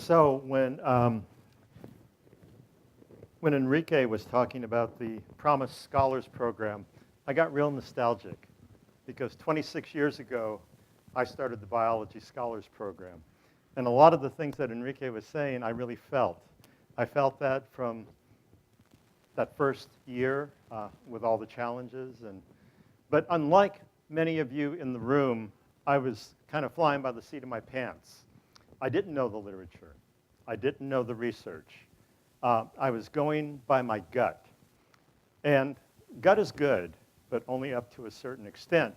So when Enrique was talking about the Promised Scholars Program, I got real nostalgic because 26 years ago, I started the Biology Scholars Program. And a lot of the things that Enrique was saying, I really felt. I felt that from that first year with all the challenges. But unlike many of you in the room, I was kind of flying by the seat of my pants. I didn't know the literature. I didn't know the research. I was going by my gut. And gut is good, but only up to a certain extent.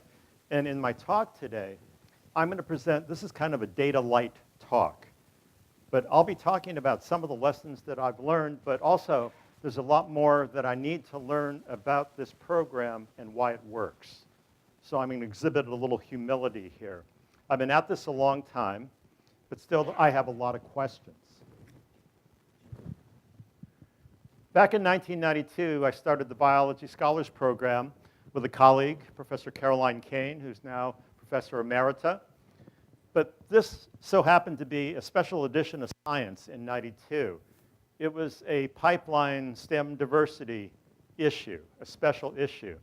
And in my talk today, I'm going to present, this is kind of a data light talk. But I'll be talking about some of the lessons that I've learned, but also there's a lot more that I need to learn about this program and why it works. So I'm going to exhibit a little humility here. I've been at this a long time, but still I have a lot of questions. Back in 1992, I started the Biology Scholars Program with a colleague, Professor Caroline Kane, who's now Professor Emerita. But this so happened to be a special edition of Science in 92. It was a pipeline STEM diversity issue, a special issue.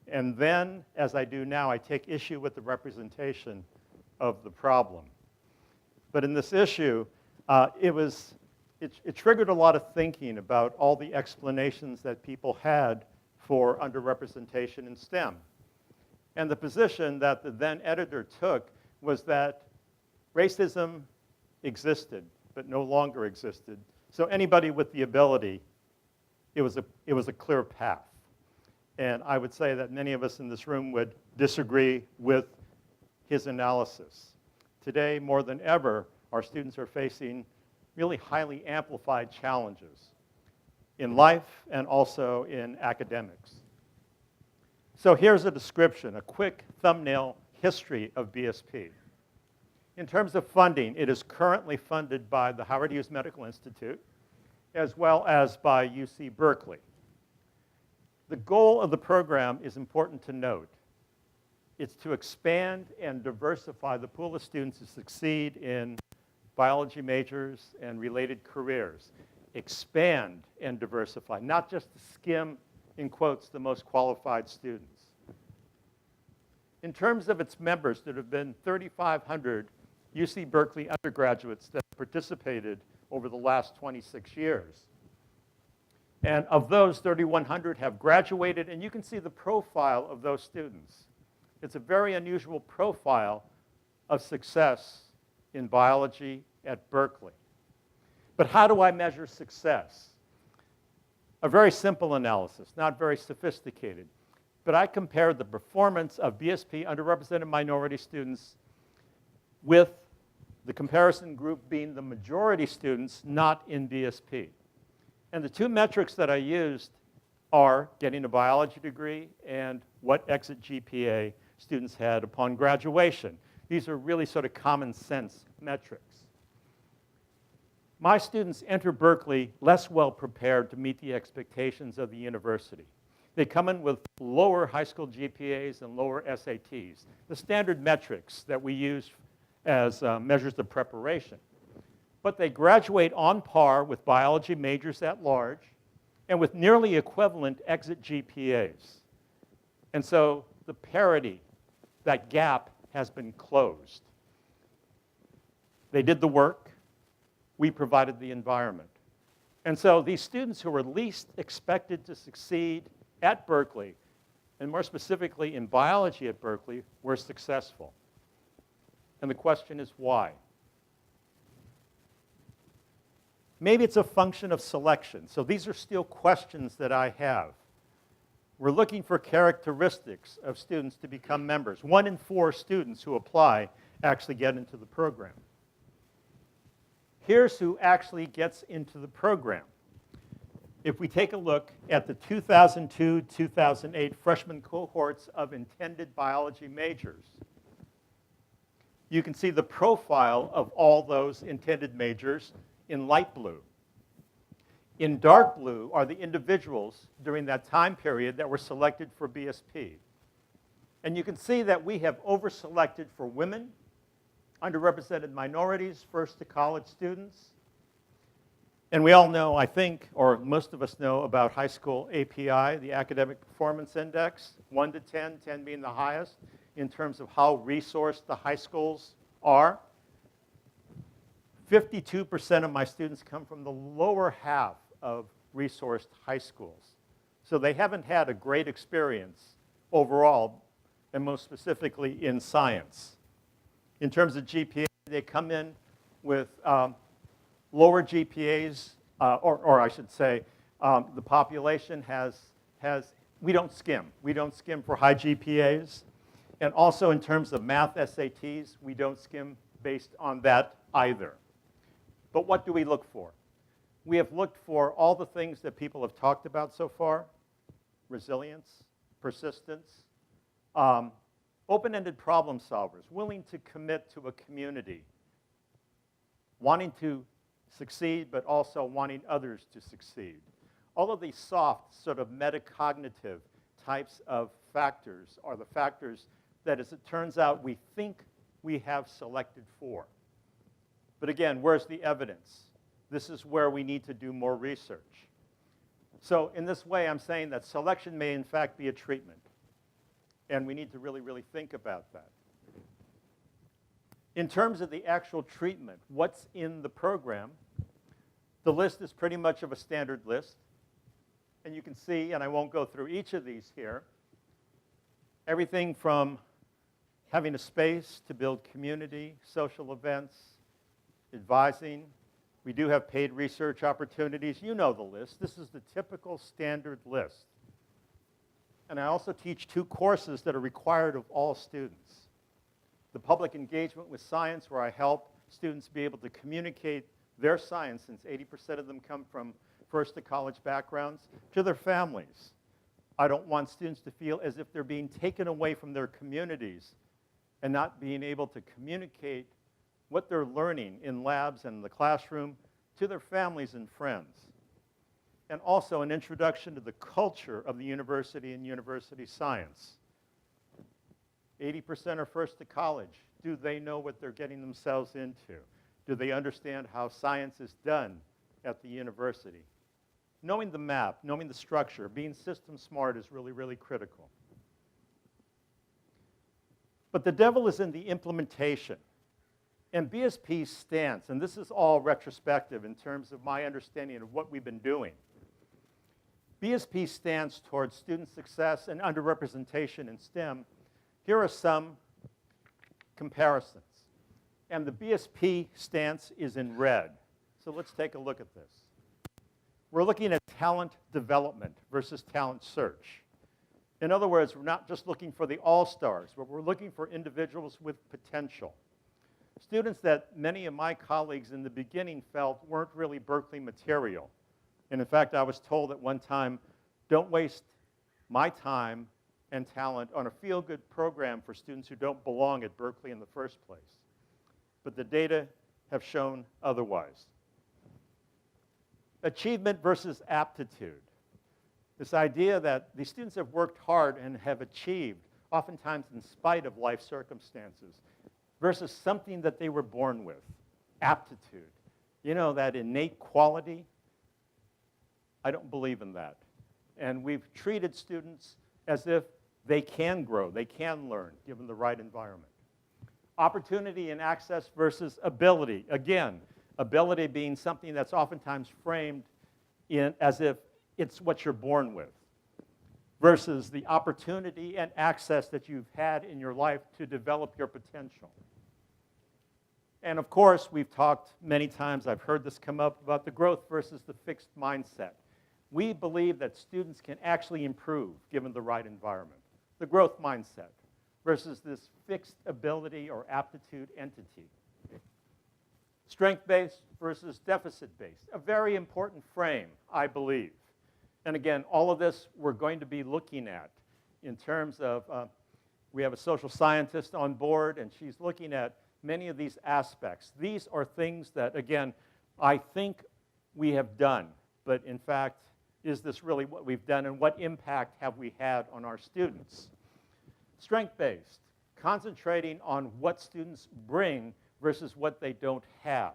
And then, as I do now, I take issue with the representation of the problem. But in this issue, it triggered a lot of thinking about all the explanations that people had for underrepresentation in STEM. And the position that the then editor took was that racism existed, but no longer existed. So anybody with the ability, it was a clear path. And I would say that many of us in this room would disagree with his analysis. Today, more than ever, our students are facing really highly amplified challenges in life and also in academics. So here's a description, a quick thumbnail history of BSP. In terms of funding, it is currently funded by the Howard Hughes Medical Institute, as well as by UC Berkeley. The goal of the program is important to note. It's to expand and diversify the pool of students who succeed in biology majors and related careers. Expand and diversify, not just to skim, in quotes, the most qualified students. In terms of its members, there have been 3,500 UC Berkeley undergraduates that participated over the last 26 years. And of those, 3,100 have graduated, and you can see the profile of those students. It's a very unusual profile of success in biology at Berkeley. But how do I measure success? A very simple analysis, not very sophisticated. But I compared the performance of BSP underrepresented minority students with the comparison group being the majority students not in BSP. And the two metrics that I used are getting a biology degree and what exit GPA students had upon graduation. These are really sort of common sense metrics. My students enter Berkeley less well prepared to meet the expectations of the university. They come in with lower high school GPAs and lower SATs, the standard metrics that we use as measures of preparation. But they graduate on par with biology majors at large and with nearly equivalent exit GPAs. And so the parity, that gap, has been closed. They did the work. We provided the environment. And so these students who were least expected to succeed at Berkeley, and more specifically in biology at Berkeley, were successful. And the question is why? Maybe it's a function of selection. So these are still questions that I have. We're looking for characteristics of students to become members. 1 in 4 students who apply actually get into the program. Here's who actually gets into the program. If we take a look at the 2002-2008 freshman cohorts of intended biology majors, you can see the profile of all those intended majors in light blue. In dark blue are the individuals during that time period that were selected for BSP. And you can see that we have over-selected for women, underrepresented minorities, first-to-college students, And we all know, I think, or most of us know about high school API, the Academic Performance Index, 1 to 10, 10 being the highest, in terms of how resourced the high schools are. 52% of my students come from the lower half of resourced high schools. So they haven't had a great experience overall, and most specifically in science. In terms of GPA, they come in with lower GPAs, or I should say, the population we don't skim. We don't skim for high GPAs. And also in terms of math SATs, we don't skim based on that either. But what do we look for? We have looked for all the things that people have talked about so far: resilience, persistence, open-ended problem solvers, willing to commit to a community, wanting to succeed, but also wanting others to succeed. All of these soft, sort of metacognitive types of factors are the factors that, as it turns out, we think we have selected for. But again, where's the evidence? This is where we need to do more research. So in this way, I'm saying that selection may, in fact, be a treatment. And we need to really, really think about that. In terms of the actual treatment, what's in the program, the list is pretty much of a standard list. And you can see, and I won't go through each of these here, everything from having a space to build community, social events, advising. We do have paid research opportunities. You know the list. This is the typical standard list. And I also teach 2 courses that are required of all students. The public engagement with science, where I help students be able to communicate their science, since 80% of them come from first-to-college backgrounds, to their families. I don't want students to feel as if they're being taken away from their communities and not being able to communicate what they're learning in labs and the classroom to their families and friends. And also an introduction to the culture of the university and university science. 80% are first to college. Do they know what they're getting themselves into? Do they understand how science is done at the university? Knowing the map, knowing the structure, being system smart is really, really critical. But the devil is in the implementation. And BSP's stance, and this is all retrospective in terms of my understanding of what we've been doing. BSP's stance towards student success and underrepresentation in STEM, here are some comparisons. And the BSP stance is in red. So let's take a look at this. We're looking at talent development versus talent search. In other words, we're not just looking for the all-stars, but we're looking for individuals with potential. Students that many of my colleagues in the beginning felt weren't really Berkeley material. And in fact, I was told at one time, don't waste my time and talent on a feel-good program for students who don't belong at Berkeley in the first place. But the data have shown otherwise. Achievement versus aptitude. This idea that these students have worked hard and have achieved, oftentimes in spite of life circumstances, versus something that they were born with, aptitude. You know, that innate quality. I don't believe in that. And we've treated students as if they can grow, they can learn, given the right environment. Opportunity and access versus ability. Again, ability being something that's oftentimes framed as if it's what you're born with, versus the opportunity and access that you've had in your life to develop your potential. And of course, we've talked many times, I've heard this come up, about the growth versus the fixed mindset. We believe that students can actually improve given the right environment. The growth mindset versus this fixed ability or aptitude entity. Strength-based versus deficit-based, a very important frame, I believe. And again, all of this we're going to be looking at in terms of, we have a social scientist on board, and she's looking at many of these aspects. These are things that, again, I think we have done, but in fact, is this really what we've done, and what impact have we had on our students? Strength-based, concentrating on what students bring versus what they don't have.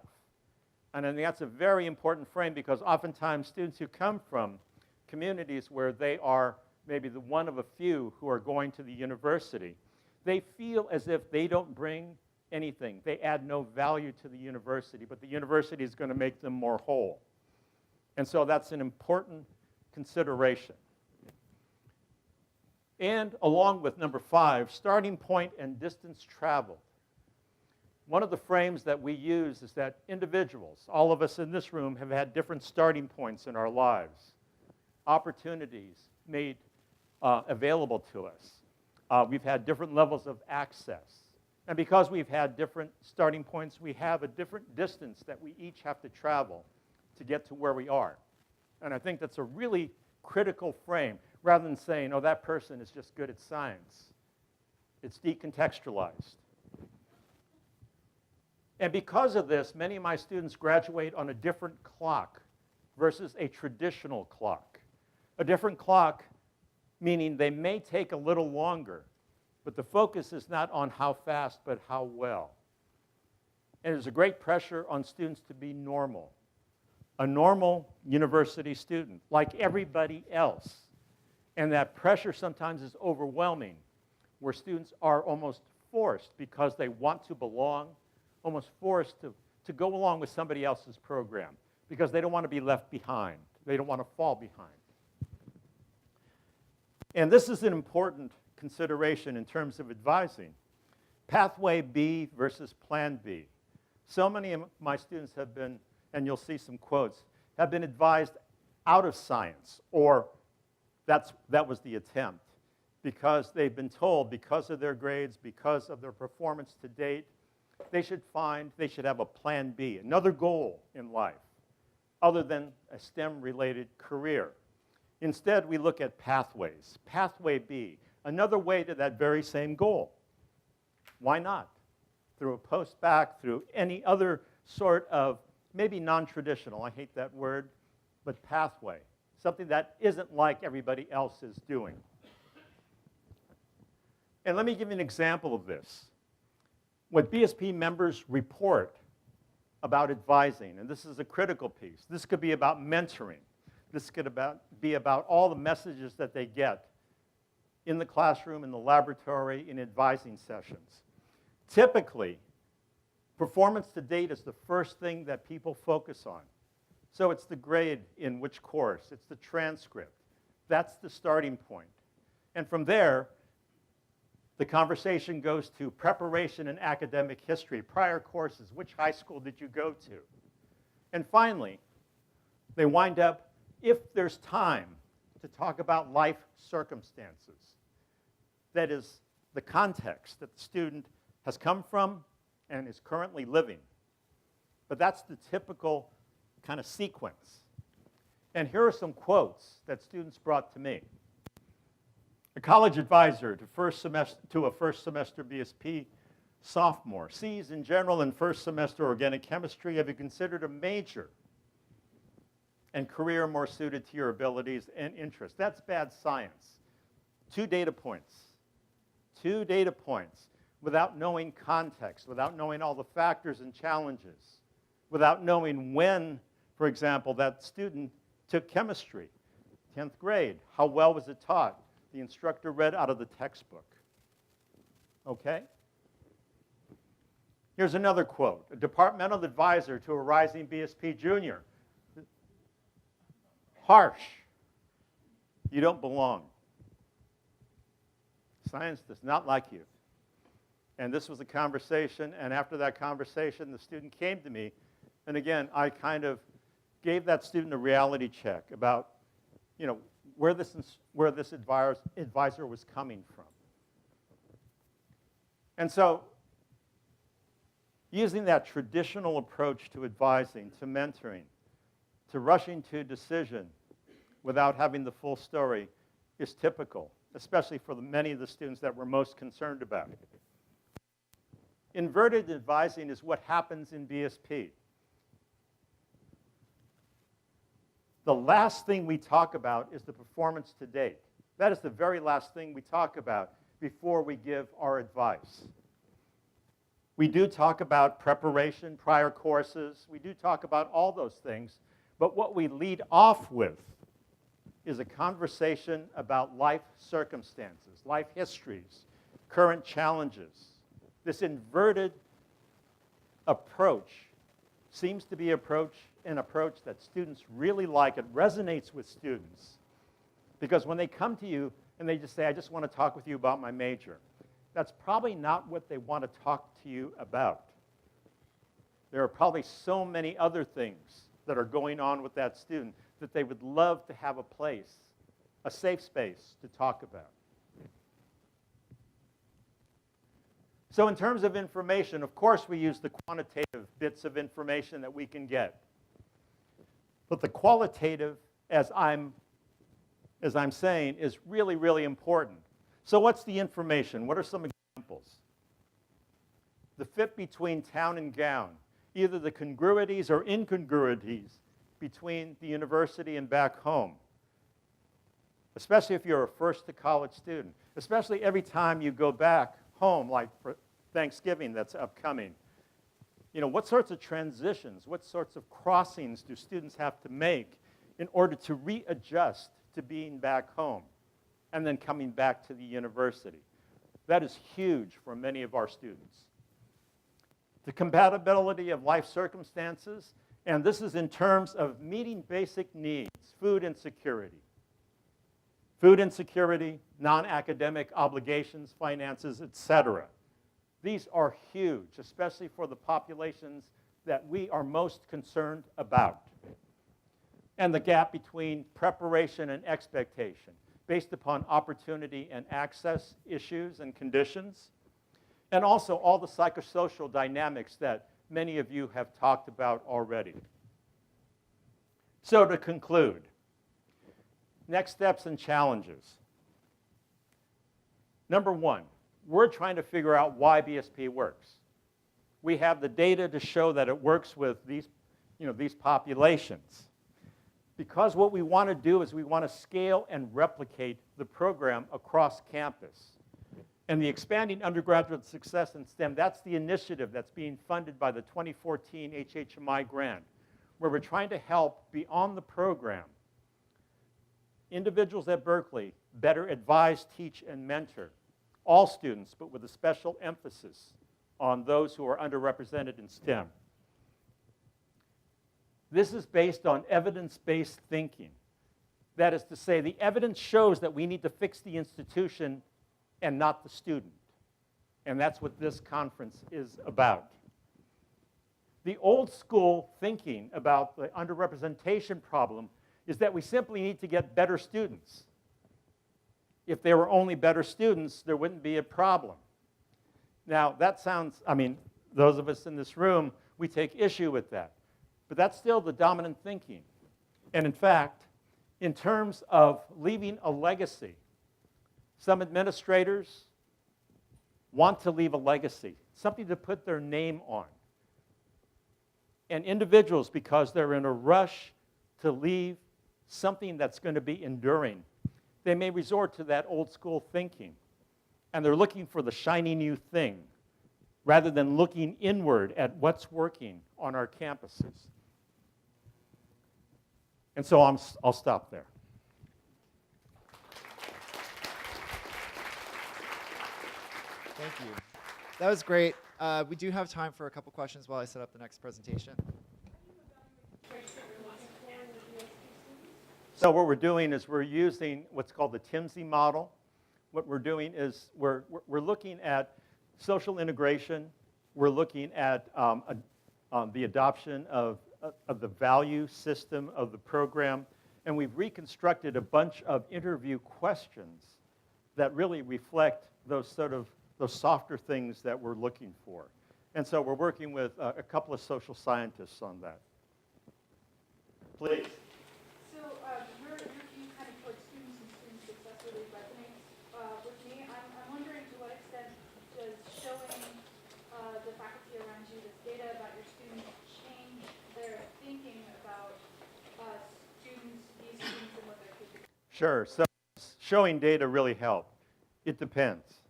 And I think that's a very important frame because oftentimes students who come from communities where they are maybe the one of a few who are going to the university, they feel as if they don't bring anything. They add no value to the university, but the university is going to make them more whole. And so that's an important consideration. And along with number 5, starting point and distance traveled. One of the frames that we use is that individuals, all of us in this room, have had different starting points in our lives, opportunities made available to us. We've had different levels of access. And because we've had different starting points, we have a different distance that we each have to travel to get to where we are. And I think that's a really critical frame, rather than saying, oh, that person is just good at science. It's decontextualized. And because of this, many of my students graduate on a different clock versus a traditional clock. A different clock meaning they may take a little longer, but the focus is not on how fast, but how well. And there's a great pressure on students to be normal. A normal university student, like everybody else. And that pressure sometimes is overwhelming, where students are almost forced, because they want to belong, almost forced to go along with somebody else's program, because they don't want to be left behind. They don't want to fall behind. And this is an important consideration in terms of advising. Pathway B versus Plan B. So many of my students have been, and you'll see some quotes, have been advised out of science, or that was the attempt, because they've been told, because of their grades, because of their performance to date, they should have a Plan B, another goal in life, other than a STEM-related career. Instead, we look at pathways. Pathway B, another way to that very same goal. Why not? Through a post-bac, through any other sort of, maybe non-traditional, I hate that word, but pathway, something that isn't like everybody else is doing. And let me give you an example of this. What BSP members report about advising, and this is a critical piece. This could be about mentoring. This could be about all the messages that they get in the classroom, in the laboratory, in advising sessions. Typically, performance to date is the first thing that people focus on. So it's the grade in which course, it's the transcript. That's the starting point. And from there, the conversation goes to preparation in academic history, prior courses, which high school did you go to? And finally, they wind up, if there's time, to talk about life circumstances. That is the context that the student has come from and is currently living. But that's the typical kind of sequence. And here are some quotes that students brought to me. A college advisor to a first semester BSP sophomore. C's in general and first semester organic chemistry. Have you considered a major and career more suited to your abilities and interests? That's bad science. 2 data points. 2 data points without knowing context, without knowing all the factors and challenges, without knowing when, for example, that student took chemistry, 10th grade. How well was it taught? The instructor read out of the textbook. Okay? Here's another quote. A departmental advisor to a rising BSP junior. Harsh. You don't belong. Science does not like you. And this was a conversation, and after that conversation, the student came to me, and again, I kind of gave that student a reality check about, where this advisor was coming from. And so, using that traditional approach to advising, to mentoring, to rushing to a decision without having the full story is typical, especially for many of the students that we're most concerned about. Inverted advising is what happens in BSP. The last thing we talk about is the performance to date. That is the very last thing we talk about before we give our advice. We do talk about preparation, prior courses. We do talk about all those things. But what we lead off with is a conversation about life circumstances, life histories, current challenges. This inverted approach seems to be an approach that students really like. It resonates with students because when they come to you and they just say, I just want to talk with you about my major, that's probably not what they want to talk to you about. There are probably so many other things that are going on with that student that they would love to have a place, a safe space to talk about. So in terms of information, of course we use the quantitative bits of information that we can get. But the qualitative, as I'm saying, is really, really important. So what's the information? What are some examples? The fit between town and gown, either the congruities or incongruities between the university and back home, especially if you're a first-to-college student, especially every time you go back home, like for Thanksgiving that's upcoming. You know, what sorts of transitions, what sorts of crossings do students have to make in order to readjust to being back home and then coming back to the university? That is huge for many of our students. The compatibility of life circumstances, and this is in terms of meeting basic needs, food insecurity. Food insecurity, non-academic obligations, finances, etc. These are huge, especially for the populations that we are most concerned about. And the gap between preparation and expectation, based upon opportunity and access issues and conditions. And also all the psychosocial dynamics that many of you have talked about already. So to conclude, next steps and challenges. Number one, we're trying to figure out why BSP works. We have the data to show that it works with these populations. Because what we want to do is we want to scale and replicate the program across campus. And the Expanding Undergraduate Success in STEM, that's the initiative that's being funded by the 2014 HHMI grant, where we're trying to help beyond the program individuals at Berkeley better advise, teach, and mentor all students, but with a special emphasis on those who are underrepresented in STEM. This is based on evidence-based thinking. That is to say, the evidence shows that we need to fix the institution and not the student. And that's what this conference is about. The old school thinking about the underrepresentation problem is that we simply need to get better students. If there were only better students, there wouldn't be a problem. Now, that sounds, those of us in this room, we take issue with that. But that's still the dominant thinking. And in fact, in terms of leaving a legacy, some administrators want to leave a legacy, something to put their name on. And individuals, because they're in a rush to leave something that's going to be enduring, they may resort to that old school thinking. And they're looking for the shiny new thing rather than looking inward at what's working on our campuses. And so I'll stop there. Thank you. That was great. We do have time for a couple questions while I set up the next presentation. So what we're doing is we're using what's called the Timsey model. What we're doing is we're looking at social integration. We're looking at the adoption of the value system of the program. And we've reconstructed a bunch of interview questions that really reflect those softer things that we're looking for. And so we're working with a couple of social scientists on that. Please. So your view kind of towards students and student success really resonates with me. I'm wondering to what extent does showing the faculty around you this data about your students change their thinking about these students and what they're capable of? Sure. So showing data really helps. It depends.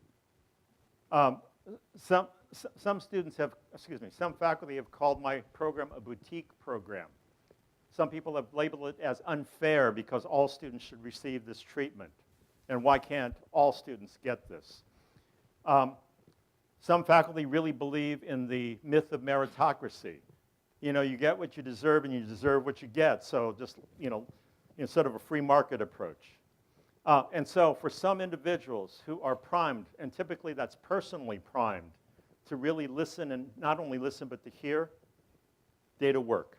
some students have, excuse me, some faculty have called my program a boutique program. Some people have labeled it as unfair because all students should receive this treatment. And why can't all students get this? Some faculty really believe in the myth of meritocracy. You know, you get what you deserve and you deserve what you get. So just, you know, instead of a free market approach. And so for some individuals who are primed, and typically that's personally primed, to really listen and not only listen but to hear, data work.